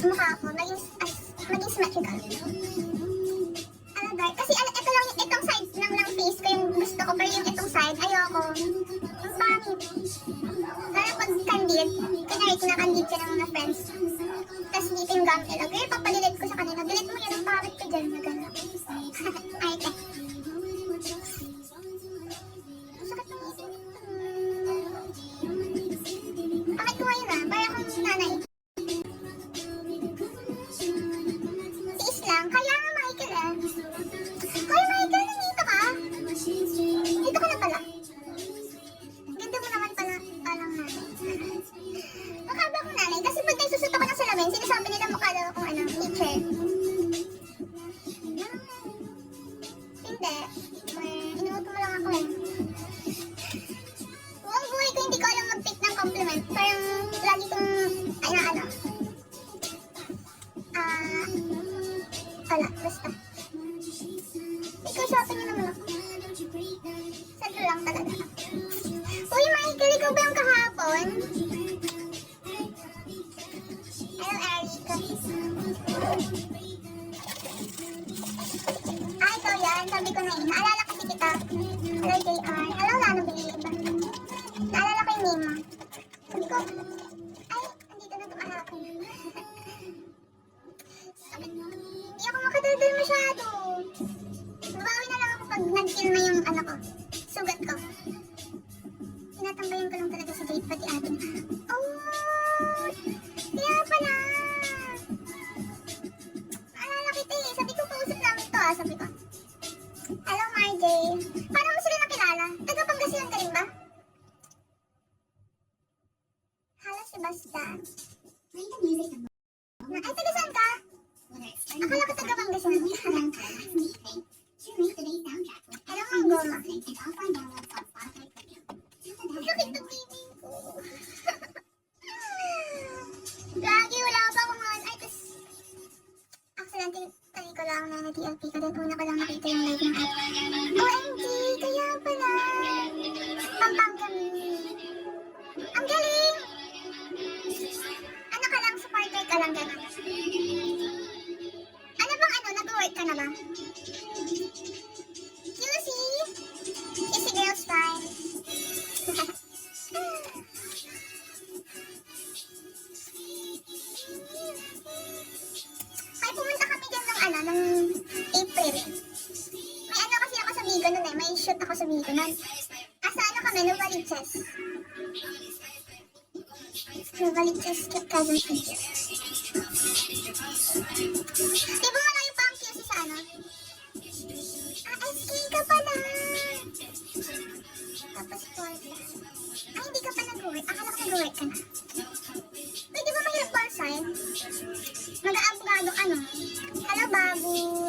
mukha ko, maging symmetrical. Dark. Kasi ito lang, itong side ng face ko yung gusto ko, pero yung itong side, ayoko. Ang pangit. Lalo pag candid, kunyari kinakandid ka ng mga friends. Tapos dito yung gum ilagay, papalilit ko sa kanila. Delete mo yan, ang pangit ko dyan, na gano'n. Ay, te. Ang sakit ng ngipin. Bakit ko ngayon para akong nanay. Tiis lang, kaya nga Michael eh. Hoy Michael, nandito ka? Dito ka na pala. Ganda mo naman pala, palang nanay. Mukha ba akong nanay? Kasi pag nagsusot ako ng salamin, sinasabi nila mukha daw akong teacher. Hindi. Inuuto mo lang ako eh. Buong buhay ko hindi ko alam mag-pick ng compliment. Parang lagi kong, wala, basta. Ikaw, shopping na naman ako. Saan lang talaga. Uy, Michael, ikaw ba yung kahapon? Hello, Erica. Ikaw yan. Sabi ko na naalala kasi kita. Hello, JR. Hello, Lano Bilib. Naalala ko yung name mo. Sabi ko, andito na ito kahapon. Hindi ako makadaldal masyado. Babawi na lang ako pag nag-kill na yung sugat ko. Tinatambayan ko lang talaga si Jade pati atin. Oh! Kaya pala! Alala kita eh. Sabi ko, kausap namin to sabi ko. Hello, Marjay. Paano mo sila nakilala? Taga-Pangasinan ka rin ba? Hello, Sebastian. Ay, taga saan ka? Akala ko taga-Pangasinan. Hello, Manggoma. Sakit ng baby ko. Lagi, wala pa akong ay, tas accidentally ko lang na TLP ka din. Una ko lang nakita yung live ng app. OMG, kaya pala. Pampang kami. Ang galing! Ano ka lang, supporter ka lang gano'n. Ano bang nag-work ka na ba? QC? QC girls fine. Ay, pumunta kami dyan ng April. May kasi ako sa Vigo nun eh. May shoot ako sa Vigo nun. Asa kami, Novaliches. Novaliches, Quezon City. Di ba malayo pa ang QC sa SK ka pala. Tapos Porta. Ay, hindi ka pa nag-work. Akala ko nag-work ka na. Pwede ba mahirap call sign? Mag-aabogado Hello, Babu.